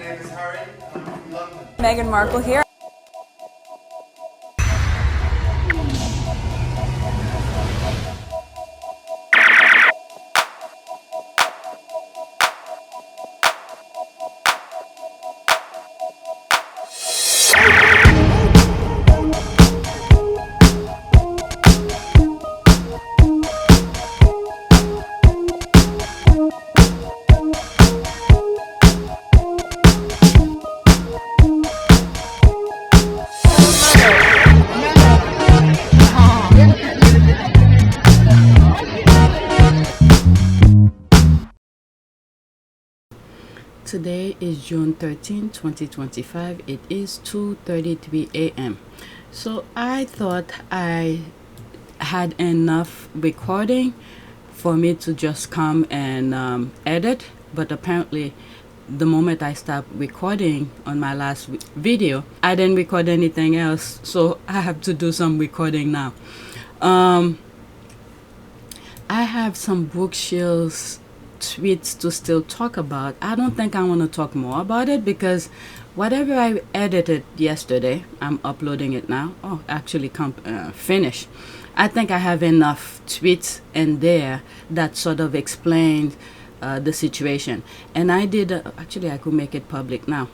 name is Harry. I'm from London. Meghan Markle here. Today is June 13, 2025. It is 2:33 a.m. So I thought I had enough recording for me to just come and edit, but apparently the moment I stopped recording on my last video, I didn't record anything else, so I have to do some recording now. I have some Brooke Shields tweets to still talk about. I don't think I want to talk more about it because whatever I edited yesterday, I'm uploading it now. Oh, actually finish. I think I have enough tweets in there that sort of explained the situation. And I did, actually I could make it public now.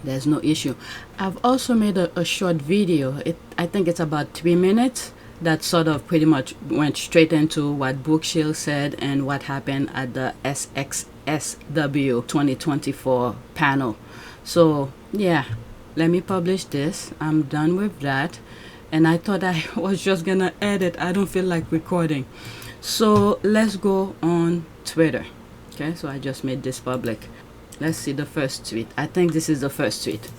There's no issue. I've also made a short video. I think it's about 3 minutes. That sort of pretty much went straight into what Brooke Shield said and what happened at the SXSW 2024 panel. So yeah, let me publish this. I'm done with that. And I thought I was just gonna edit. I don't feel like recording. So let's go on Twitter. Okay, so I just made this public. Let's see the first tweet. I think this is the first tweet.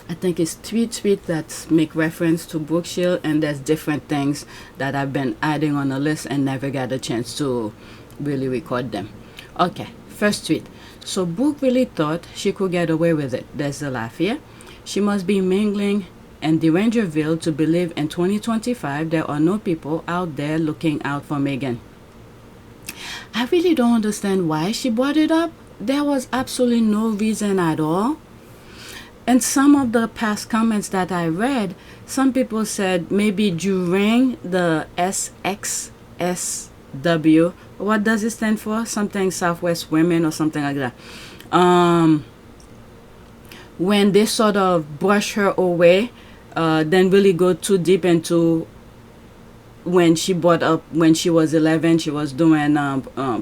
I think it's 3 tweets that make reference to Brook Shield, and there's different things that I've been adding on a list and never got a chance to really record them. Okay, first tweet. So Brooke really thought she could get away with it. There's a laugh here. She must be mingling in Derangerville to believe in 2025 there are no people out there looking out for Meghan. I really don't understand why she brought it up. There was absolutely no reason at all. And some of the past comments that I read, some people said maybe during the SXSW, what does it stand for? Something Southwest Women or something like that. When they sort of brush her away, then really go too deep into when she brought up when she was 11, she was doing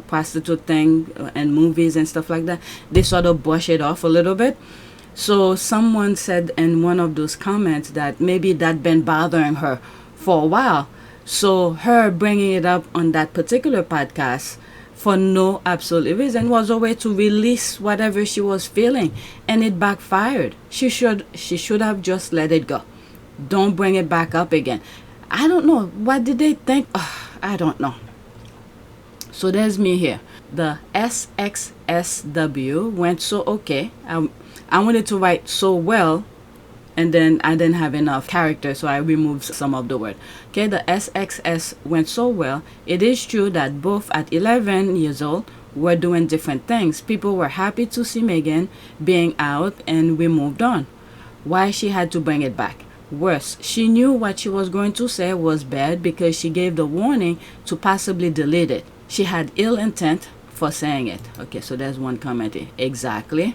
prostitute thing and movies and stuff like that. They sort of brush it off a little bit. So someone said in one of those comments that maybe that been bothering her for a while. So her bringing it up on that particular podcast for no absolute reason was a way to release whatever she was feeling, and it backfired. She should have just let it go. Don't bring it back up again. I don't know. What did they think? I don't know. So there's me here. The SXSW went so okay. I wanted to write so well, and then I didn't have enough character, so I removed some of the word. Okay, the SXS went so well. It is true that both at 11 years old were doing different things. People were happy to see Meghan being out, and we moved on. Why she had to bring it back? Worse, she knew what she was going to say was bad because she gave the warning to possibly delete it. She had ill intent for saying it. Okay, so there's one comment here. Exactly.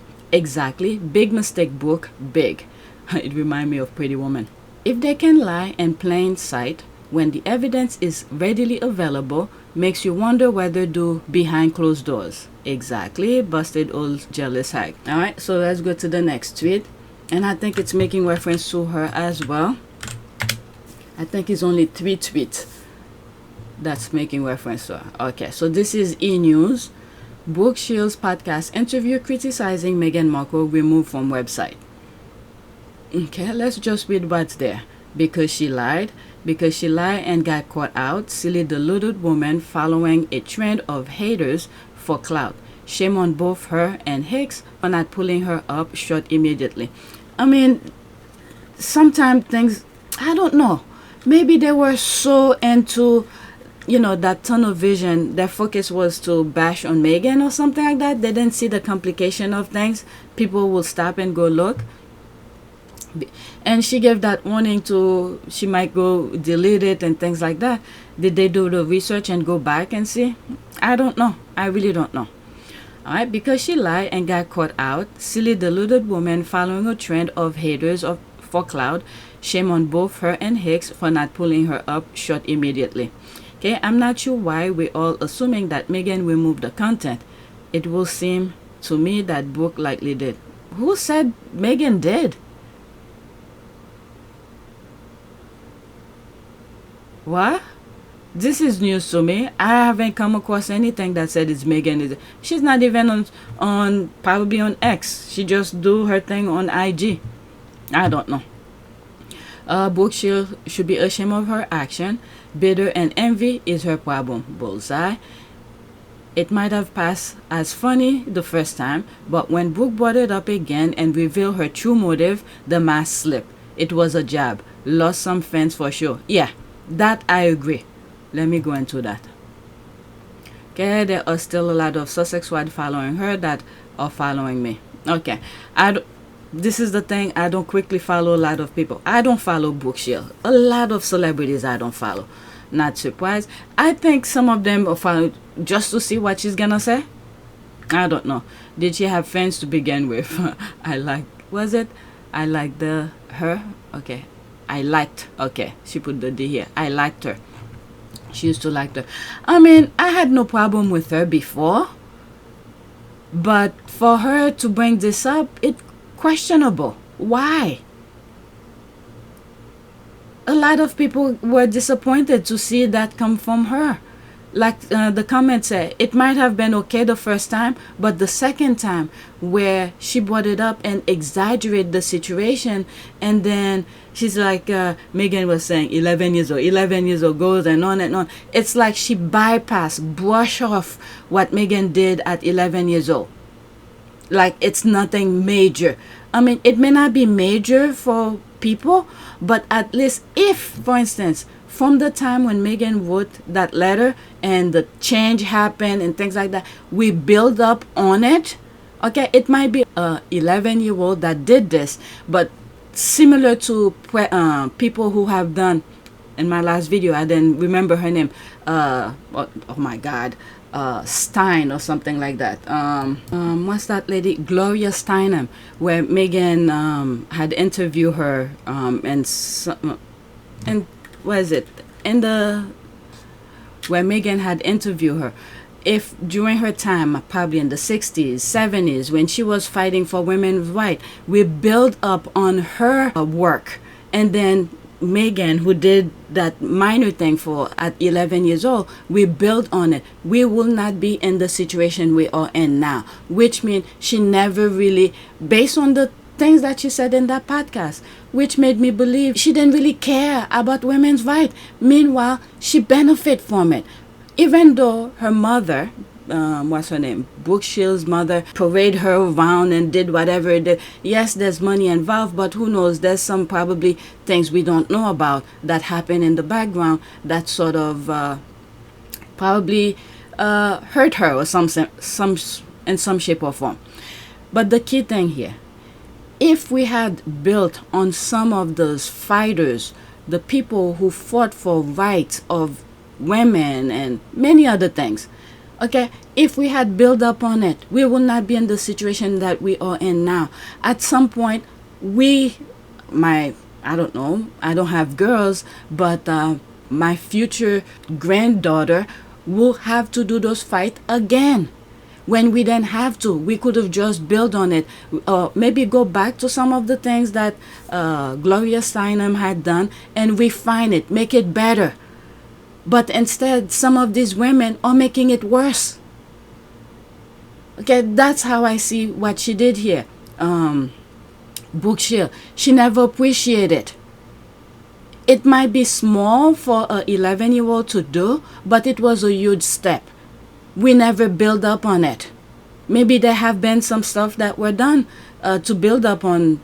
Big mistake, Brooke. Big. It reminds me of Pretty Woman. If they can lie in plain sight when the evidence is readily available, makes you wonder whether do behind closed doors. Exactly. Busted old jealous hag. Alright, so let's go to the next tweet. And I think it's making reference to her as well. I think it's only 3 tweets that's making reference to her. Okay, so this is E-News. Brooke Shields podcast interview criticizing Meghan Markle removed from website. Okay, let's just read what's there. Because she lied and got caught out. Silly deluded woman following a trend of haters for clout. Shame on both her and Hicks for not pulling her up short immediately. I mean, sometimes things, I don't know. Maybe they were so into you know, that tunnel vision, their focus was to bash on Meghan or something like that. They didn't see the complication of things. People will stop and go look. And she gave that warning to, she might go delete it and things like that. Did they do the research and go back and see? I don't know. I really don't know. Alright, because she lied and got caught out, silly deluded woman following a trend of haters for clout. Shame on both her and Hicks for not pulling her up short immediately. Okay, I'm not sure why we're all assuming that Meghan removed the content. It will seem to me that Brooke likely did. Who said Meghan did? What? This is news to me. I haven't come across anything that said it's Meghan. She's not even on probably on X. She just do her thing on IG. I don't know. Brooke Shields should be ashamed of her action. Bitter and envy is her problem. Bullseye. It might have passed as funny the first time, but when Brooke brought it up again and revealed her true motive, the mask slipped. It was a jab. Lost some fans for sure. Yeah, that I agree. Let me go into that. Okay, there are still a lot of Sussex wives following her that are following me. Okay, this is the thing, I don't quickly follow a lot of people. I don't follow Brook Shield. A lot of celebrities I don't follow. Not surprised. I think some of them are following just to see what she's gonna say. I don't know. Did she have fans to begin with? I liked her. Okay. I liked. Okay. She put the D here. I liked her. She used to like her. I mean, I had no problem with her before. But for her to bring this up, it's questionable. Why? A lot of people were disappointed to see that come from her. Like the comment said, it might have been okay the first time, but the second time where she brought it up and exaggerated the situation, and then she's like, Meghan was saying 11 years old, goes and on and on. It's like she bypassed, brush off what Meghan did at 11 years old. Like it's nothing major. I mean, it may not be major for people, but at least if, for instance, from the time when Meghan wrote that letter and the change happened and things like that, we build up on it. Okay, it might be a 11-year-old that did this, but similar to people who have done, in my last video, I didn't remember her name. Oh my God. Stein or something like that. What's that lady? Gloria Steinem, where Meghan had interviewed her and what is it? Where Meghan had interviewed her. If during her time, probably in the 60s, 70s, when she was fighting for women's rights, we build up on her work, and then Meghan, who did that minor thing for at 11 years old, we build on it. We will not be in the situation we are in now, which means she never really, based on the things that she said in that podcast, which made me believe she didn't really care about women's rights. Meanwhile, she benefit from it. Even though her mother, what's her name, Brooke Shields' mother, parade her around and did whatever it did. Yes, there's money involved, but who knows, there's some probably things we don't know about that happen in the background that sort of probably hurt her or in some shape or form. But the key thing here, if we had built on some of those fighters, the people who fought for rights of women and many other things, okay, if we had built up on it, we will not be in the situation that we are in now. At some point, I don't know, I don't have girls, but my future granddaughter will have to do those fights again. When we didn't have to, we could have just built on it. Maybe go back to some of the things that Gloria Steinem had done and refine it, make it better. But instead, some of these women are making it worse. Okay, that's how I see what she did here. Brooke Shield, she never appreciated it. It might be small for an 11-year-old to do, but it was a huge step. We never build up on it. Maybe there have been some stuff that were done to build up on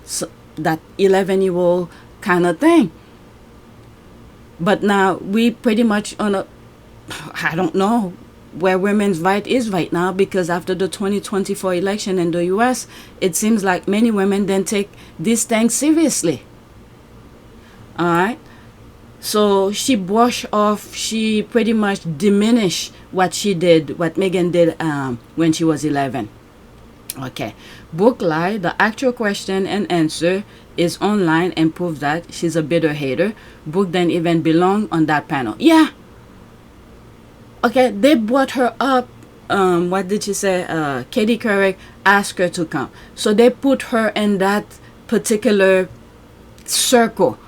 that 11-year-old kind of thing. But now we pretty much on a I don't know where women's right is right now, because after the 2024 election in the US, it seems like many women didn't take these things seriously. All right. So she brushed off, she pretty much diminished what she did, what Meghan did when she was 11. Okay. Brooke lied. The actual question and answer is online and proves that she's a bitter hater. Brooke didn't even belong on that panel. Yeah. Okay, they brought her up. What did she say? Katie Couric asked her to come. So they put her in that particular circle.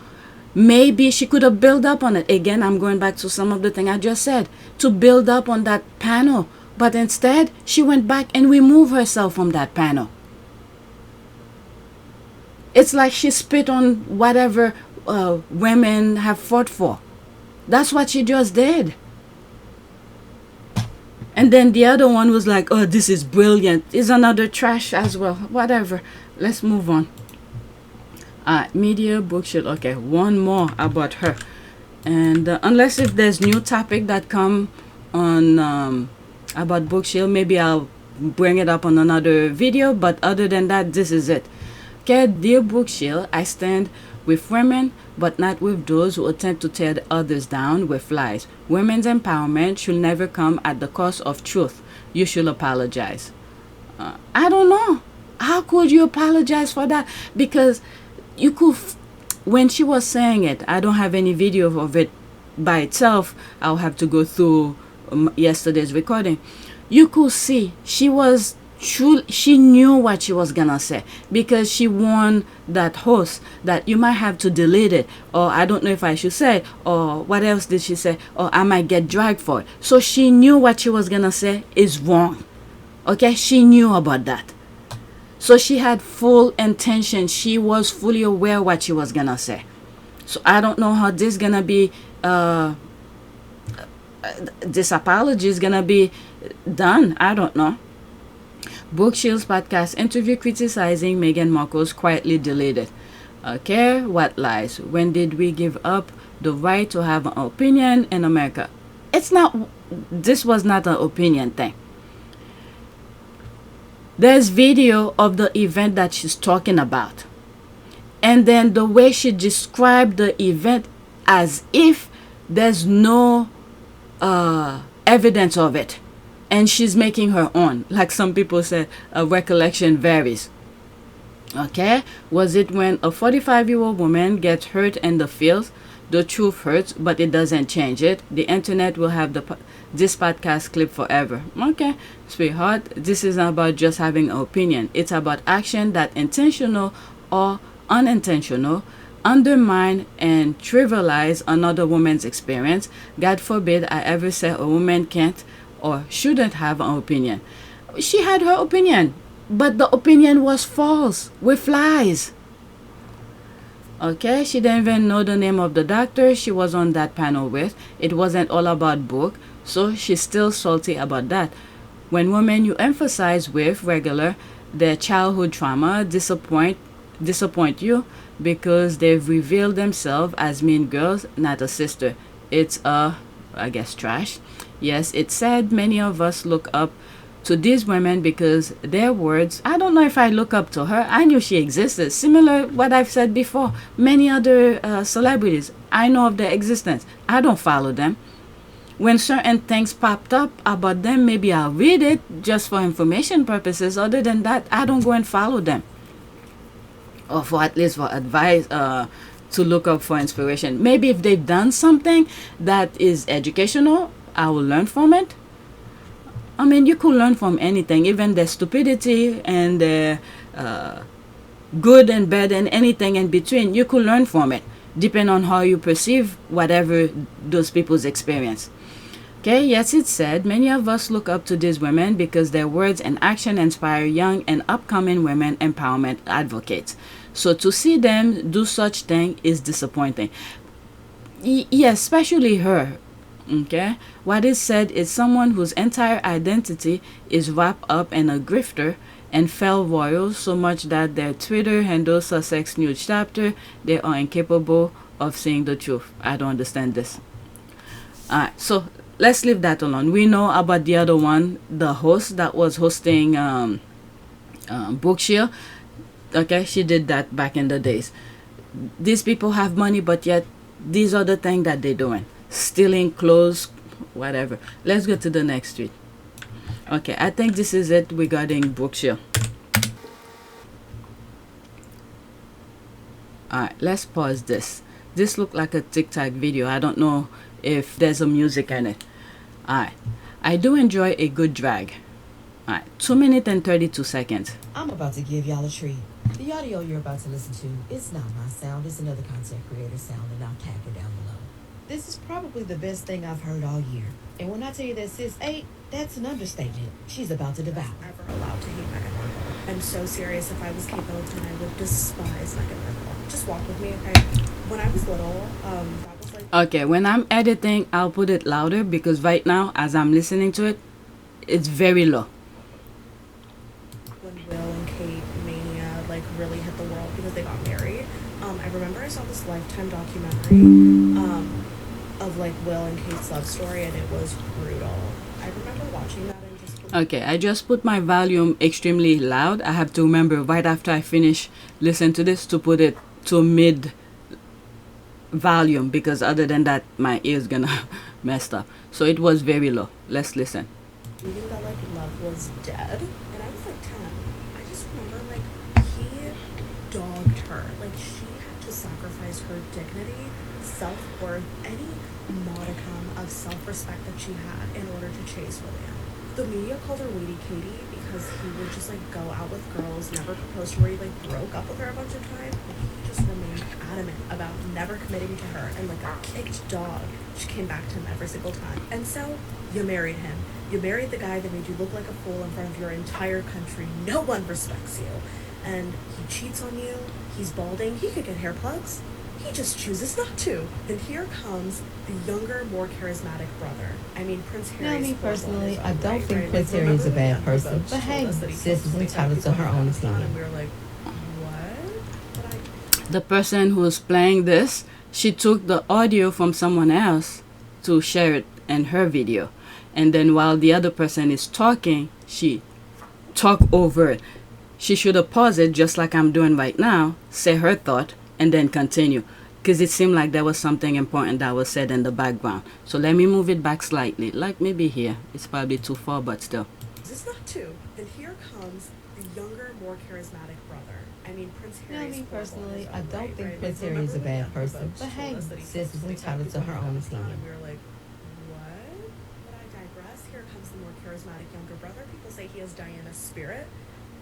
Maybe she could have built up on it. Again, I'm going back to some of the thing I just said. To build up on that panel. But instead, she went back and removed herself from that panel. It's like she spit on whatever women have fought for. That's what she just did. And then the other one was like, oh, this is brilliant. It's another trash as well. Whatever. Let's move on. Media, Brooke Shield. Okay, one more about her. And unless if there's new topic that come on about Brooke Shield, maybe I'll bring it up on another video. But other than that, this is it. Okay, dear Brooke Shield, I stand with women, but not with those who attempt to tear others down with lies. Women's empowerment should never come at the cost of truth. You should apologize. I don't know. How could you apologize for that? Because you could, when she was saying it, I don't have any video of it by itself. I'll have to go through yesterday's recording. You could see she was she knew what she was gonna say, because she warned that host that you might have to delete it, or I don't know if I should say, or what else did she say, or I might get dragged for it. So she knew what she was gonna say is wrong. Okay, she knew about that. So she had full intention. She was fully aware what she was gonna say. So I don't know how this gonna be this apology is gonna be done. I don't know. Brooke Shield's podcast interview criticizing Meghan Markle's quietly deleted. Okay, what lies? When did we give up the right to have an opinion in America? It's not, this was not an opinion thing. There's video of the event that she's talking about. And then the way she described the event as if there's no evidence of it. And she's making her own. Like some people say, a recollection varies. Okay? Was it when a 45-year-old woman gets hurt in the field? The truth hurts, but it doesn't change it. The internet will have this podcast clip forever. Okay, sweetheart, this isn't about just having an opinion. It's about action that, intentional or unintentional, undermine and trivialize another woman's experience. God forbid I ever say a woman can't or shouldn't have an opinion. She had her opinion, but the opinion was false, with lies. Okay, she didn't even know the name of the doctor she was on that panel with. It wasn't all about Brooke, so she's still salty about that. When women you emphasize with regular, their childhood trauma disappoint you because they've revealed themselves as mean girls, not a sister. It's I guess trash. Yes, it's sad many of us look up to these women because their words, I don't know if I look up to her. I knew she existed. Similar what I've said before. Many other celebrities, I know of their existence. I don't follow them. When certain things popped up about them, maybe I'll read it just for information purposes. Other than that, I don't go and follow them. Or for at least for advice, to look up for inspiration. Maybe if they've done something that is educational, I will learn from it. I mean, you could learn from anything, even their stupidity and their good and bad and anything in between. You could learn from it, depending on how you perceive whatever those people's experience. Okay, yes, it said, many of us look up to these women because their words and action inspire young and upcoming women empowerment advocates. So to see them do such thing is disappointing. Yes, especially her. Okay, what is said is someone whose entire identity is wrapped up in a grifter and fell royal, so much that their Twitter handle Sussex News chapter, they are incapable of seeing the truth. I don't understand this. Alright, so let's leave that alone. We know about the other one, the host that was hosting Brook Shield. Okay, she did that back in the days. These people have money, but yet these are the things that they're doing, stealing clothes, whatever. Let's go to the next tweet. Okay, I think this is it regarding Brook Shield. Alright, let's pause this. This looked like a TikTok video. I don't know if there's a music in it. Alright, I do enjoy a good drag. Alright, 2 minutes and 32 seconds. I'm about to give y'all a treat. The audio you're about to listen to is not my sound. It's another content creator sound, and I'll tag it down below. This is probably the best thing I've heard all year. And when I tell you that sis ate, that's an understatement. She's about to devour. Ever allowed to hate Meghan Markle. I'm so serious. If I was Kate Middleton, I would despise Meghan Markle. Just walk with me, okay? When I was little, that was like... Okay, when I'm editing, I'll put it louder because right now, as I'm listening to it, it's very low. When Will and Kate mania like really hit the world because they got married. I remember I saw this Lifetime documentary of like Will and Kate's love story, and it was brutal. I remember watching that and just... Okay, I just put my volume extremely loud. I have to remember right after I finish listening to this to put it to mid volume, because other than that my ear's gonna messed up. So it was very low. Let's listen. Believing that like love was dead, and I was like 10. I just remember like he dogged her. Like she had to sacrifice her dignity, self-worth, any modicum of self-respect that she had in order to chase William. The media called her Weedy Katie because he would just like go out with girls, never propose to her. He like broke up with her a bunch of times, but he just remained adamant about never committing to her, and like a kicked dog, she came back to him every single time. And so you married him. You married the guy that made you look like a fool in front of your entire country. No one respects you. And he cheats on you. He's balding. He could get hair plugs. He just chooses not to. And here comes the younger, more charismatic brother. I mean, Prince Harry. Now, me personally, I don't think Prince Harry is a bad person. But hey, sis is entitled to her own opinion. And we were like, what? The person who's playing this, she took the audio from someone else to share it in her video. And then while the other person is talking, she talk over it. She should have paused it just like I'm doing right now, say her thought, and then continue. Because it seemed like there was something important that was said in the background. So let me move it back slightly, like maybe here. It's probably too far, but still. It's not two. And here comes the younger, more charismatic brother. I mean, Prince Harry. Now, me personally, I don't think Prince Harry is a bad person. But hey, sis is entitled to her own opinion. And we were like, what? But I digress. Here comes the more charismatic younger brother. People say he has Diana's spirit.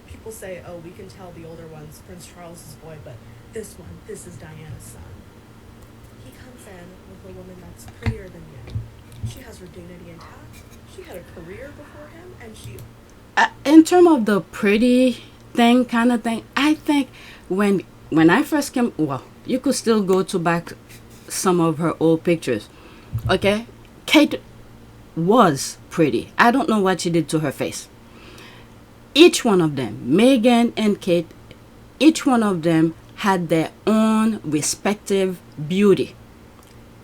People say, oh, we can tell the older one's Prince Charles's boy, but this one, this is Diana's son. He comes in with a woman that's prettier than you. She has her dignity intact. She had a career before him, and she... In terms of the pretty thing, kind of thing, I think when I first came, well, you could still go to back some of her old pictures. Okay? Kate was pretty. I don't know what she did to her face. Each one of them, Meghan and Kate, each one of them had their own respective beauty.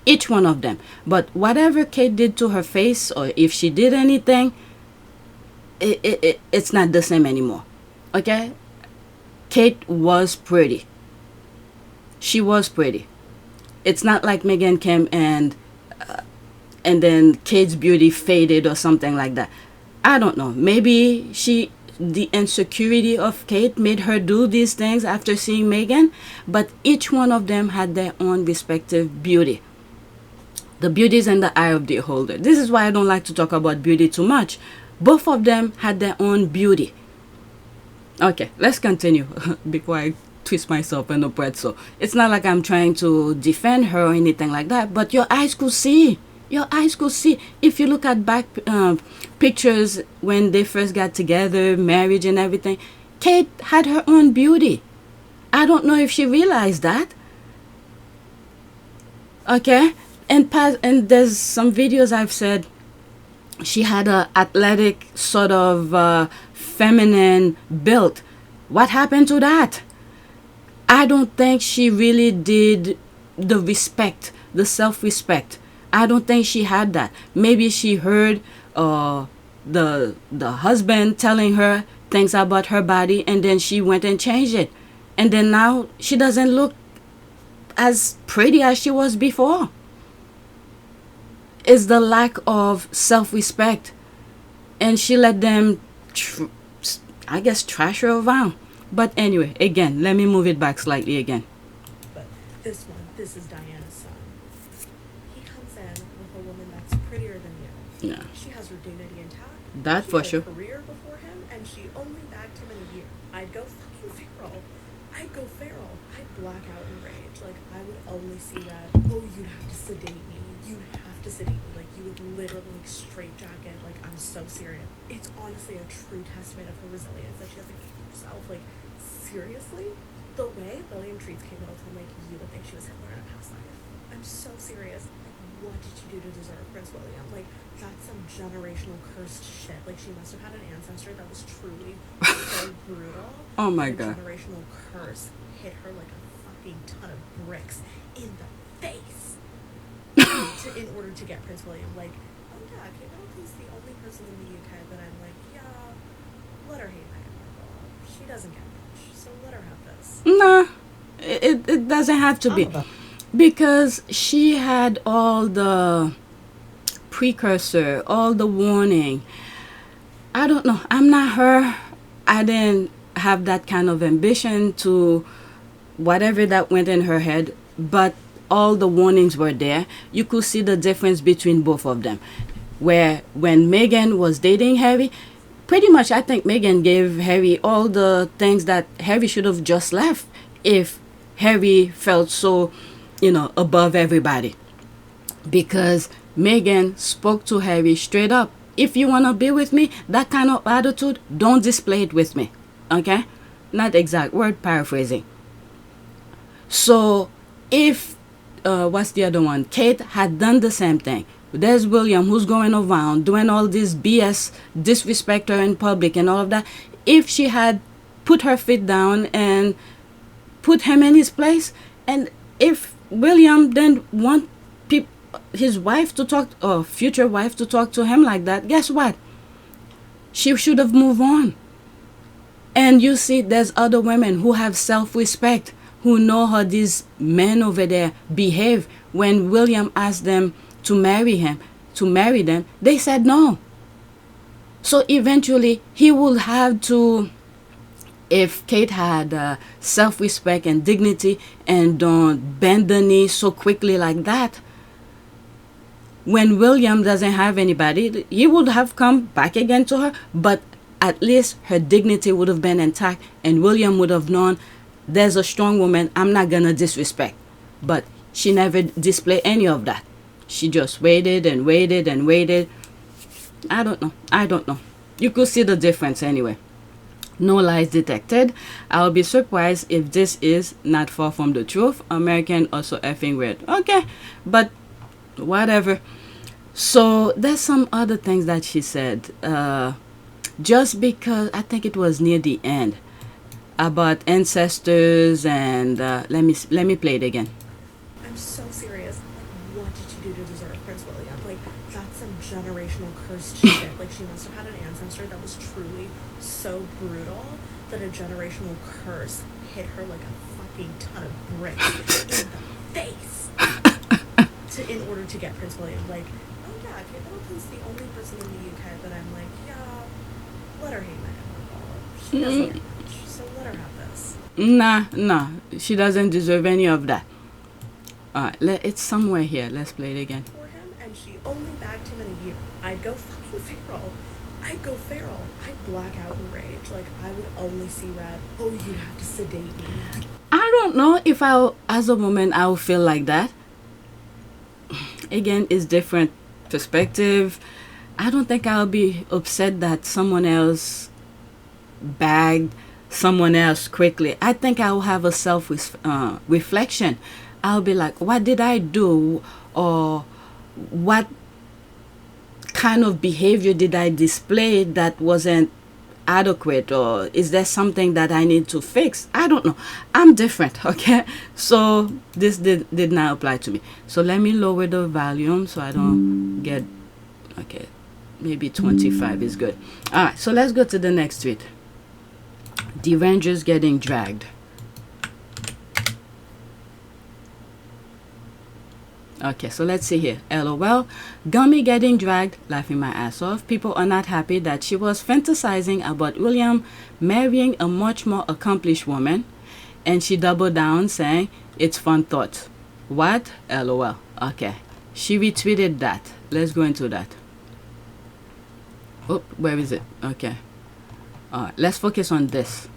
Each one of them. But whatever Kate did to her face, or if she did anything, it's not the same anymore. Okay? Kate was pretty. She was pretty. It's not like Meghan came and then Kate's beauty faded or something like that. I don't know. Maybe the insecurity of Kate made her do these things after seeing Meghan, but each one of them had their own respective beauty. The beauty is in the eye of the beholder. This is why I don't like to talk about beauty too much. Both of them had their own beauty. Okay, let's continue before I twist myself in the pretzel. It's not like I'm trying to defend her or anything like that, but your eyes could see. Your eyes could see. If you look at back pictures when they first got together, marriage and everything, Kate had her own beauty. I don't know if she realized that. Okay? And there's some videos I've said she had a athletic sort of feminine build. What happened to that? I don't think she really did the respect, the self-respect. I don't think she had that. Maybe she heard the husband telling her things about her body, and then she went and changed it, and then now she doesn't look as pretty as she was before. It's the lack of self-respect, and she let them I guess trash her around. But anyway, again, let me move it back slightly again. But this is Diana's son. He comes in with a woman that's prettier than you. Yeah. She has her dignity intact. That she for had sure. a career before him, and she only bagged him in a year. I'd go fucking feral. I'd black out in rage. Like, I would only see that, oh, you'd have to sedate me. Like, you would literally, like, straight jacket. Like, I'm so serious. It's honestly a true testament of her resilience that she doesn't keep herself. Like, seriously? The way William treats Kate Middleton, like, you would think she was Hitler in a past life. I'm so serious. Like, what did you do to deserve Prince William? Like, that's some generational cursed shit. Like, she must have had an ancestor that was truly so brutal. Oh my God. God. Generational curse hit her like a fucking ton of bricks in the face. In order to get Prince William. Like, oh yeah, Kate Middleton's the only person in the UK that I'm like, yeah, let her hate Meghan Markle. She doesn't get much, so let her have this. Nah, it doesn't have to be, because she had all the precursor, all the warning. I don't know. I'm not her. I didn't have that kind of ambition to whatever that went in her head, but all the warnings were there. You could see the difference between both of them. Where when Meghan was dating Harry, pretty much I think Meghan gave Harry all the things that Harry should have just left if Harry felt so, above everybody. Because Meghan spoke to Harry straight up. If you want to be with me, that kind of attitude, don't display it with me. Okay? Not exact word, paraphrasing. So if what's the other one? Kate had done the same thing. There's William who's going around doing all this BS, disrespect her in public and all of that. If she had put her feet down and put him in his place, and if William didn't want his wife to talk, or future wife to talk to him like that, guess what? She should have moved on. And you see, there's other women who have self-respect, who know how these men over there behave. When William asked them to marry them, they said no. So eventually he will have to, if Kate had self-respect and dignity and don't bend the knee so quickly like that, when William doesn't have anybody, he would have come back again to her, but at least her dignity would have been intact, and William would have known, there's a strong woman, I'm not gonna disrespect. But she never displayed any of that. She just waited and waited and waited. I don't know. You could see the difference anyway. No lies detected. I'll be surprised if this is not far from the truth. American also effing weird. Okay, but whatever. So there's some other things that she said. Just because I think it was near the end about ancestors and let me play it again. I'm so serious. Like, what did you do to deserve Prince William? Like, that's some generational cursed shit. Like, she must have had an ancestor that was truly so brutal that a generational curse hit her like a fucking ton of bricks in the face. In order to get Prince William. Like, oh yeah, Kate Middleton's the only person in the UK that I'm like, yeah, let her hate Meghan Markle. She doesn't get much, so let her have this. Nah, she doesn't deserve any of that. It's somewhere here. Let's play it again. For him, and she only bagged him in a year. I'd go fucking feral. I'd black out in rage. Like, I would only see red. Oh, you'd have to sedate me. I don't know if as a woman, I would feel like that. Again, it's different perspective. I don't think I'll be upset that someone else bagged someone else quickly. I think I'll have a reflection. I'll be like, what did I do? Or what kind of behavior did I display that wasn't adequate, or is there something that I need to fix? I don't know. I'm different, okay? So this did not apply to me. So let me lower the volume so I don't get, okay, maybe 25 is good. All right, so let's go to the next tweet. Derangers getting dragged. Okay, so let's see here. LOL. Gummy getting dragged, laughing my ass off. People are not happy that she was fantasizing about William marrying a much more accomplished woman. And she doubled down saying, it's fun thought. What? LOL. Okay. She retweeted that. Let's go into that. Oh, where is it? Okay. Alright, let's focus on this.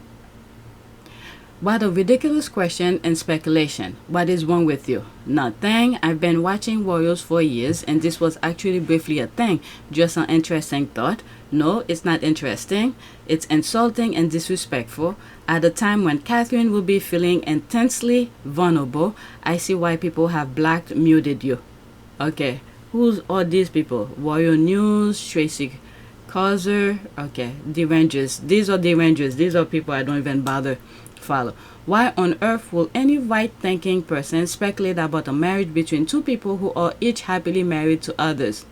What a ridiculous question and speculation. What is wrong with you? Nothing. I've been watching Royals for years and this was actually briefly a thing. Just an interesting thought. No, it's not interesting. It's insulting and disrespectful. At a time when Catherine will be feeling intensely vulnerable, I see why people have blacked muted you. Okay, who's all these people? Royal News, Tracy Causer, okay, Derangers. These are Derangers. These are people I don't even bother follow. Why on earth will any right-thinking person speculate about a marriage between two people who are each happily married to others?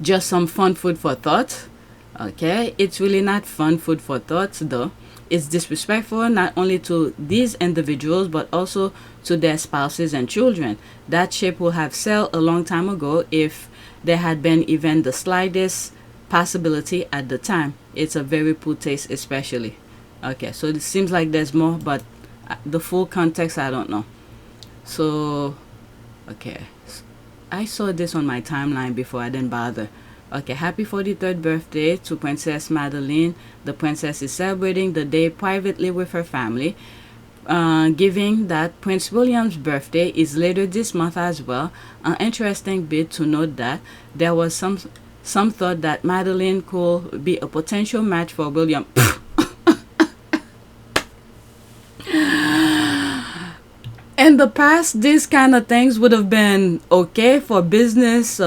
Just some fun food for thought. Okay, it's really not fun food for thought though. It's disrespectful not only to these individuals but also to their spouses and children. That ship would have sailed a long time ago if there had been even the slightest possibility at the time. It's a very poor taste especially. Okay, so it seems like there's more, but the full context I don't know. So okay, I saw this on my timeline before, I didn't bother. Okay, happy 43rd birthday to Princess Madeleine. The princess is celebrating the day privately with her family, given that Prince William's birthday is later this month as well. An interesting bit to note that there was some thought that Madeleine could be a potential match for William. In the past, these kind of things would have been okay for business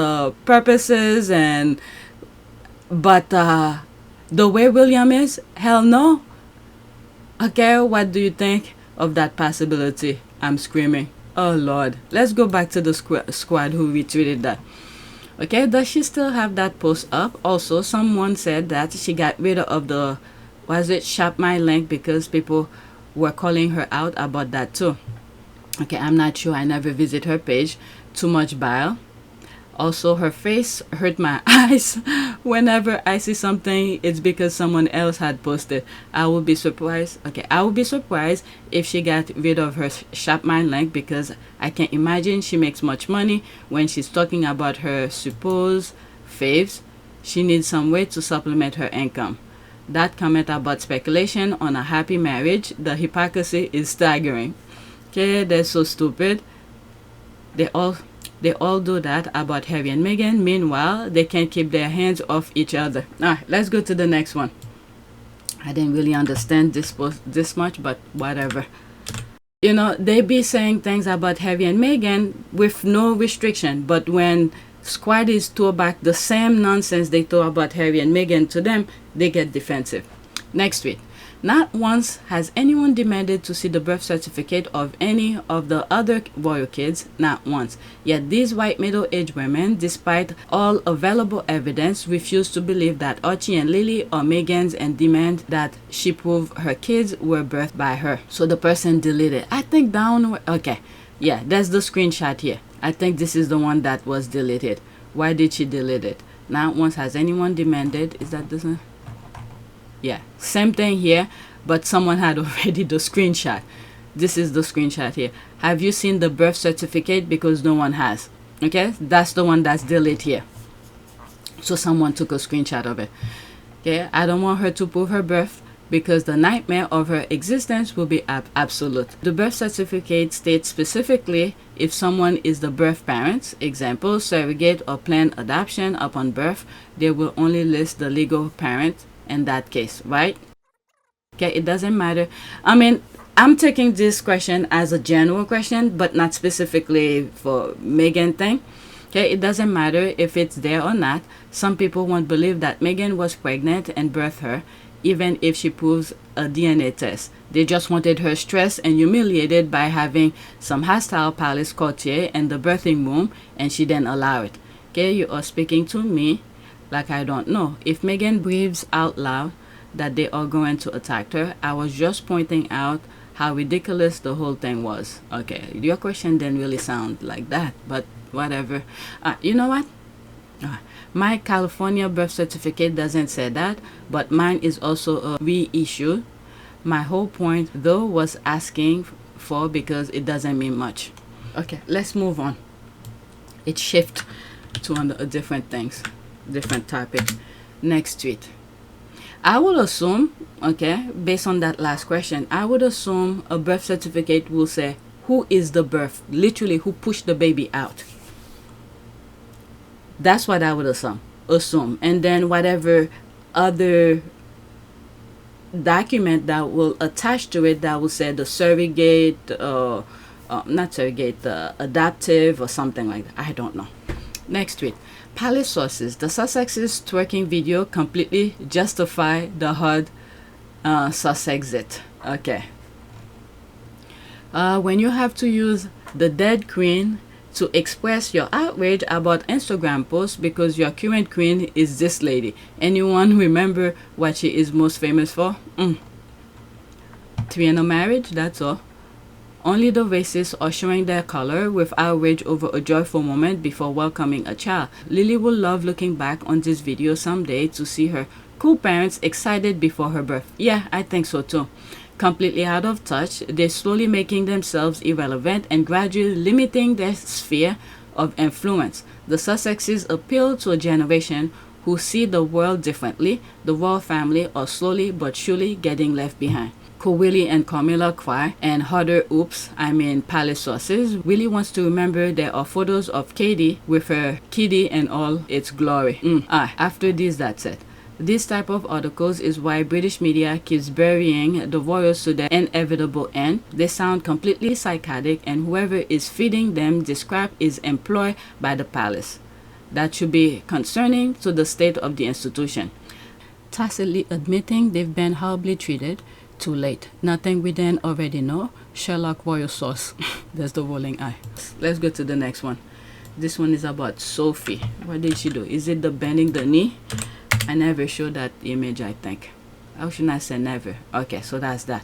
purposes, but the way William is, hell no. Okay, what do you think of that possibility? I'm screaming. Oh Lord. Let's go back to the squad who retweeted that. Okay, does she still have that post up? Also, someone said that she got rid of the, shop my link, because people were calling her out about that too. Okay, I'm not sure. I never visit her page. Too much bile. Also, her face hurt my eyes. Whenever I see something, it's because someone else had posted. I will be surprised. Okay, I will be surprised if she got rid of her shop my link, because I can't imagine she makes much money when she's talking about her supposed faves. She needs some way to supplement her income. That comment about speculation on a happy marriage, the hypocrisy is staggering. Okay, they're so stupid. They all do that about Harry and Meghan. Meanwhile, they can't keep their hands off each other. Alright, let's go to the next one. I didn't really understand this post this much, but whatever. You know, they be saying things about Harry and Meghan with no restriction, but when squaddies throw back the same nonsense they throw about Harry and Meghan to them, they get defensive. Next tweet. Not once has anyone demanded to see the birth certificate of any of the other royal kids, not once. Yet these white middle-aged women, despite all available evidence, refuse to believe that Archie and Lily are Meghan's and demand that she prove her kids were birthed by her. So the person deleted. I think down, okay, yeah, that's the screenshot here. I think this is the one that was deleted. Why did she delete it? Not once has anyone demanded, is that this one? Yeah, same thing here, but someone had already the screenshot. This is the screenshot here. Have you seen the birth certificate? Because no one has. Okay, that's the one that's deleted here. So someone took a screenshot of it. Okay, I don't want her to prove her birth because the nightmare of her existence will be absolute. The birth certificate states specifically if someone is the birth parents, example, surrogate or planned adoption upon birth, they will only list the legal parent in that case, right? Okay, it doesn't matter. I mean, I'm taking this question as a general question, but not specifically for Meghan thing. Okay, it doesn't matter if it's there or not. Some people won't believe that Meghan was pregnant and birthed her, even if she proves a DNA test. They just wanted her stressed and humiliated by having some hostile palace courtier in the birthing room, and she didn't allow it. Okay, you are speaking to me like I don't know. If Meghan breathes out loud that they are going to attack her, I was just pointing out how ridiculous the whole thing was. Okay, your question didn't really sound like that, but whatever. You know what? My California birth certificate doesn't say that, but mine is also a reissue. My whole point though was asking for, because it doesn't mean much. Okay, let's move on. It shift to a different things, different topic. Next tweet. I would assume, okay, based on that last question, I would assume a birth certificate will say who is the birth, literally who pushed the baby out. That's what I would assume. And then whatever other document that will attach to it that will say the surrogate, not surrogate, the adoptive or something like that. I don't know. Next tweet. Palace sources. The Sussexes twerking video completely justify the hard-Sussexit. Okay. When you have to use the dead queen to express your outrage about Instagram posts because your current queen is this lady. Anyone remember what she is most famous for? 3 in a marriage, that's all. Only the racists are showing their color with outrage over a joyful moment before welcoming a child. Lily will love looking back on this video someday to see her cool parents excited before her birth. Yeah, I think so too. Completely out of touch, they're slowly making themselves irrelevant and gradually limiting their sphere of influence. The Sussexes appeal to a generation who see the world differently. The royal family are slowly but surely getting left behind. Willie and Camilla cry, and harder palace sources really wants to remember there are photos of Katie with her kitty and all its glory. After this, that's it. This type of articles is why British media keeps burying the royals to their inevitable end. They sound completely psychotic, and whoever is feeding them this crap is employed by the palace. That should be concerning to the state of the institution. Tacitly admitting they've been horribly treated. Too late. Nothing we didn't already know. Sherlock royal source. There's the rolling eye. Let's go to the next one. This one is about Sophie. What did she do? Is it the bending the knee? I never showed that image, I think. How should I say never? Okay, so that's that.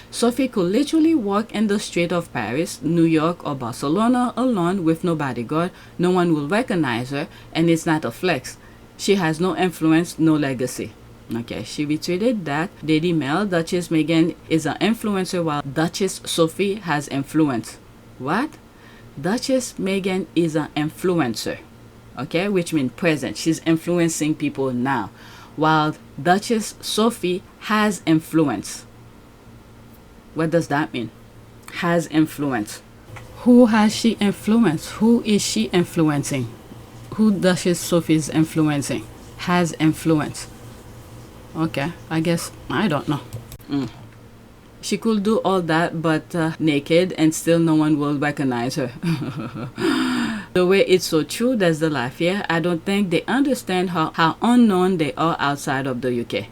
Sophie could literally walk in the street of Paris, New York, or Barcelona alone with no bodyguard. No one will recognize her, and it's not a flex. She has no influence, no legacy. Okay, she retweeted that Daily Mail, Duchess Meghan is an influencer while Duchess Sophie has influence. What? Duchess Meghan is an influencer. Okay, which means present. She's influencing people now. While Duchess Sophie has influence. What does that mean? Has influence. Who has she influenced? Who is she influencing? Who Duchess Sophie is influencing? Has influence. Okay, I guess, I don't know. She could do all that but naked and still no one will recognize her. The way it's so true, that's the laugh here. I don't think they understand how unknown they are outside of the UK.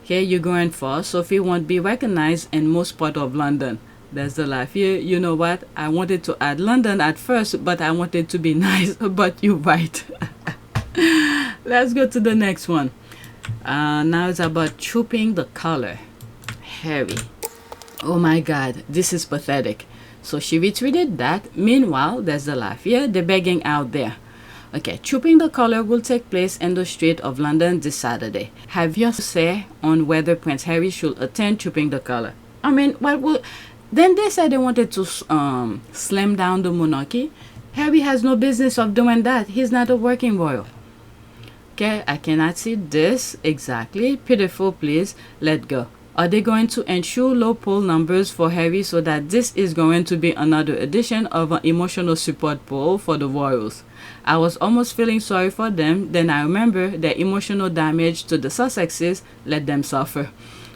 Here you're going for Sophie won't be recognized in most part of London. That's the laugh here. You know what? I wanted to add London at first, but I wanted to be nice. But you're right. Let's go to the next one. Now it's about trooping the color. Harry. Oh my god, this is pathetic. So she retweeted that. Meanwhile, there's the laugh here. They're begging out there. Okay, trooping the color will take place in the street of London this Saturday. Have your say on whether Prince Harry should attend trooping the color? I mean, what will... Then they said they wanted to slim down the monarchy. Harry has no business of doing that. He's not a working royal. Okay, I cannot see this exactly. Pitiful, please. Let go. Are they going to ensure low poll numbers for Harry so that this is going to be another edition of an emotional support poll for the royals? I was almost feeling sorry for them. Then I remember the emotional damage to the Sussexes. Let them suffer.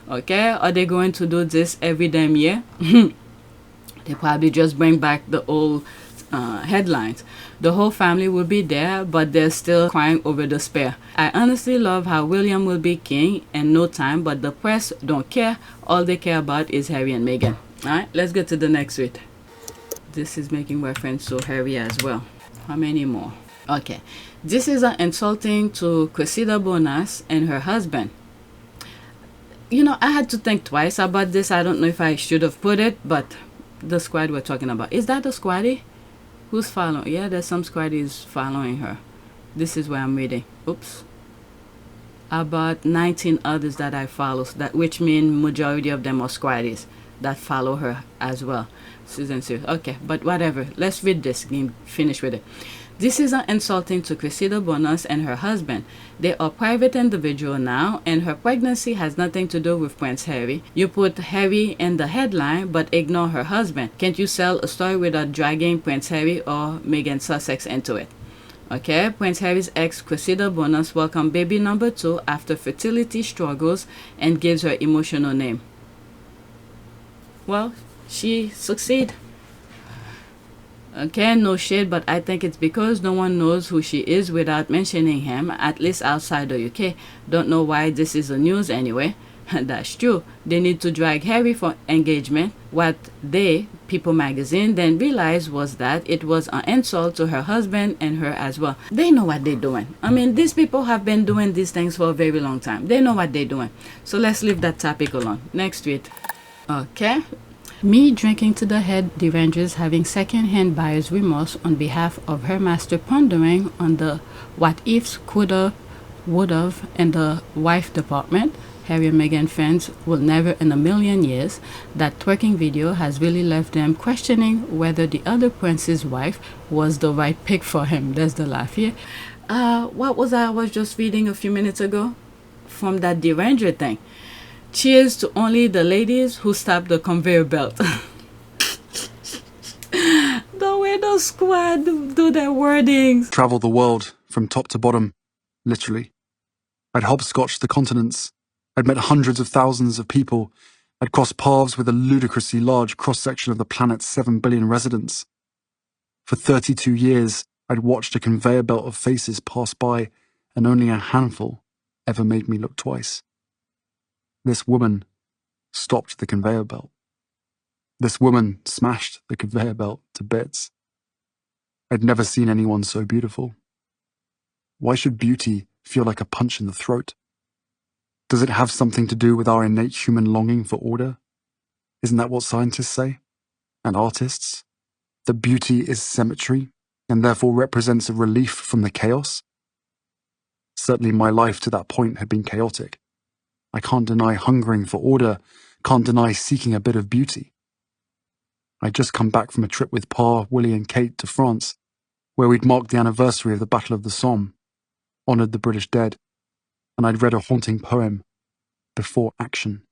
Okay, are they going to do this every damn year? They probably just bring back the old headlines. The whole family will be there, but they're still crying over the spare. I honestly love how William will be king in no time, but the press don't care. All they care about is Harry and Meghan. Alright, let's get to the next tweet. This is making reference to Harry as well. How many more? Okay, this is insulting to Cressida Bonas and her husband. You know, I had to think twice about this. I don't know if I should have put it, but the squad we're talking about. Is that the squaddy? Who's following? Yeah, there's some squaddies following her. This is where I'm reading. Oops. About 19 others that I follow, which mean majority of them are squaddies that follow her as well. Susan says, okay, but whatever. Let's read this. Finish with it. This is insulting to Cressida Bonas and her husband. They are private individual now, and her pregnancy has nothing to do with Prince Harry. You put Harry in the headline, but ignore her husband. Can't you sell a story without dragging Prince Harry or Meghan Sussex into it? Okay, Prince Harry's ex Cressida Bonas welcomed baby number 2 after fertility struggles and gives her emotional name. Well, she succeeded. Okay, no shit, but I think it's because no one knows who she is without mentioning him, at least outside the UK. Don't know why this is the news anyway. That's true. They need to drag Harry for engagement. What they, People magazine, then realized was that it was an insult to her husband and her as well. They know what they're doing. I mean, these people have been doing these things for a very long time. They know what they're doing. So let's leave that topic alone. Next tweet. Okay. Me drinking to the head, Derangers having second-hand buyer's remorse on behalf of her master, pondering on the what ifs, coulda, would've, and the wife department. Harry and Meghan fans will never in a million years. That twerking video has really left them questioning whether the other prince's wife was the right pick for him. There's the laugh here. What was I was just reading a few minutes ago from that Deranger thing. Cheers to only the ladies who stopped the conveyor belt. The way the squad do their wordings. Travel the world from top to bottom, literally. I'd hopscotched the continents. I'd met hundreds of thousands of people. I'd crossed paths with a ludicrously large cross-section of the planet's 7 billion residents. For 32 years, I'd watched a conveyor belt of faces pass by, and only a handful ever made me look twice. This woman stopped the conveyor belt. This woman smashed the conveyor belt to bits. I'd never seen anyone so beautiful. Why should beauty feel like a punch in the throat? Does it have something to do with our innate human longing for order? Isn't that what scientists say? And artists? That beauty is symmetry, and therefore represents a relief from the chaos? Certainly my life to that point had been chaotic. I can't deny hungering for order, can't deny seeking a bit of beauty. I'd just come back from a trip with Pa, Willie and Kate to France, where we'd marked the anniversary of the Battle of the Somme, honoured the British dead, and I'd read a haunting poem, Before Action.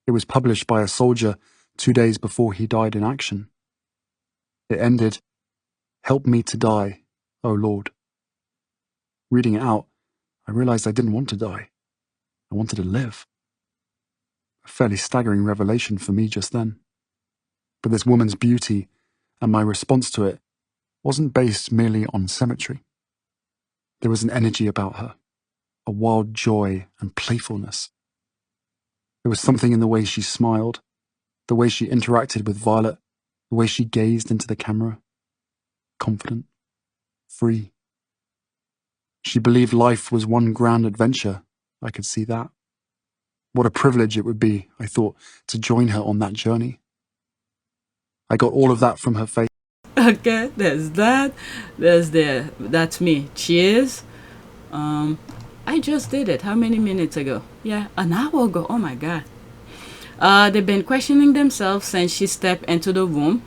It was published by a soldier 2 days before he died in action. It ended, "Help me to die, O Lord." Reading it out, I realised I didn't want to die. I wanted to live. A fairly staggering revelation for me just then. But this woman's beauty and my response to it wasn't based merely on symmetry. There was an energy about her, a wild joy and playfulness. There was something in the way she smiled, the way she interacted with Violet, the way she gazed into the camera. Confident, free. She believed life was one grand adventure. I could see that. What a privilege it would be, I thought, to join her on that journey. I got all of that from her face. Okay, there's that. That's me. Cheers. I just did it. How many minutes ago? Yeah, an hour ago. Oh my God. They've been questioning themselves since she stepped into the room.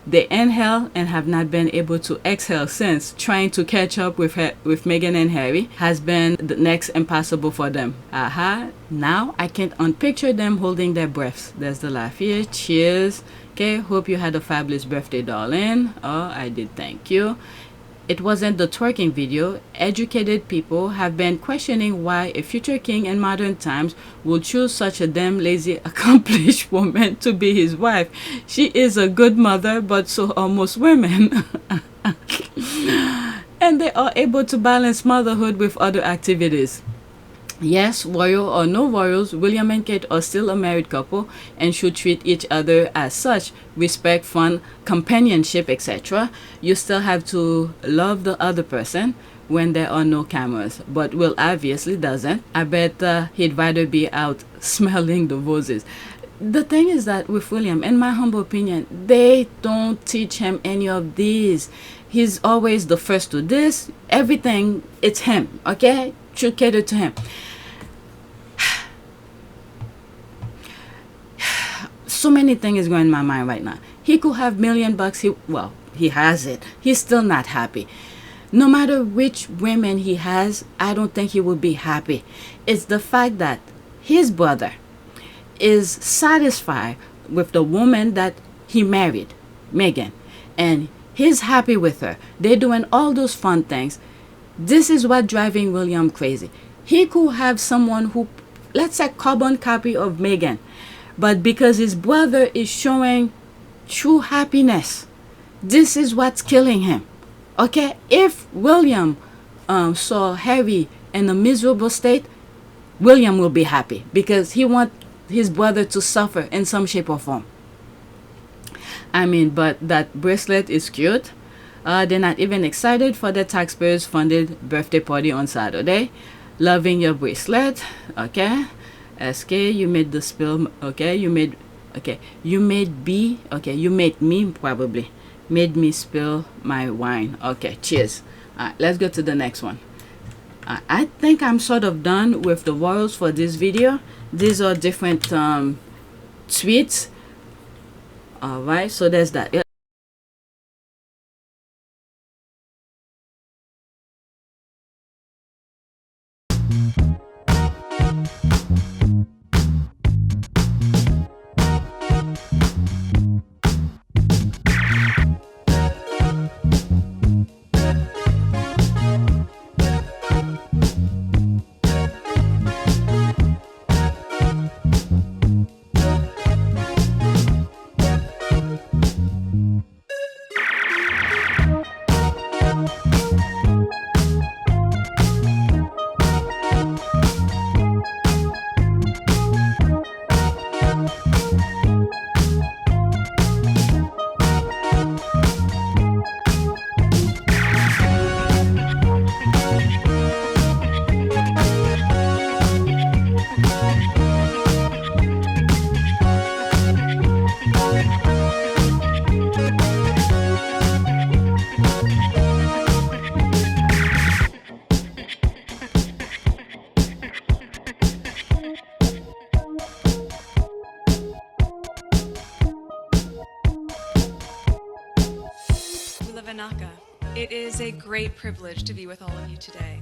They inhale and have not been able to exhale since. Trying to catch up with Meghan and Harry has been the next impossible for them. Aha, now I can't unpicture them holding their breaths. There's the laugh here. Cheers. Okay, hope you had a fabulous birthday, darling. Oh, I did, thank you. it wasn't the twerking video, educated people have been questioning why a future king in modern times would choose such a damn lazy, accomplished woman to be his wife. She is a good mother, but so are most women. And they are able to balance motherhood with other activities. Yes, royal or no royals, William and Kate are still a married couple and should treat each other as such. Respect, fun, companionship, etc. You still have to love the other person when there are no cameras. But Will obviously doesn't. I bet he'd rather be out smelling the roses. The thing is that with William, in my humble opinion, they don't teach him any of these. He's always the first to this. Everything, it's him, okay? Should cater to him. So many things going in my mind right now. He could have $1,000,000. He has it. He's still not happy. No matter which women he has, I don't think he will be happy. It's the fact that his brother is satisfied with the woman that he married, Meghan, and he's happy with her. They're doing all those fun things. This is what driving William crazy. He could have someone who, let's say, carbon copy of Meghan, but because his brother is showing true happiness, this is what's killing him. Okay, if William saw Harry in a miserable state, William will be happy because he wants his brother to suffer in some shape or form. I mean, but that bracelet is cute. They're not even excited for the taxpayers funded birthday party on Saturday. Loving your bracelet. Okay. SK, you made the spill. Okay. You made me probably. Made me spill my wine. Okay. Cheers. Alright, let's go to the next one. I think I'm sort of done with the royals for this video. These are different tweets. Alright, so there's that. Yeah. It is a great privilege to be with all of you today.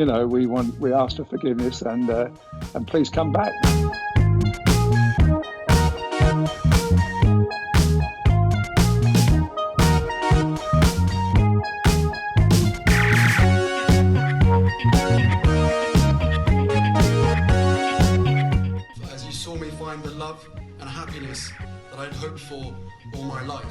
You know, we ask for forgiveness and please come back. As you saw me find the love and happiness that I'd hoped for all my life.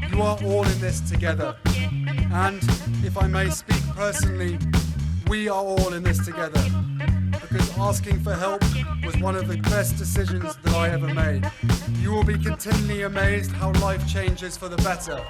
You are all in this together, and if I may speak personally, We are all in this together, because asking for help was one of the best decisions that I ever made. You will be continually amazed how life changes for the better.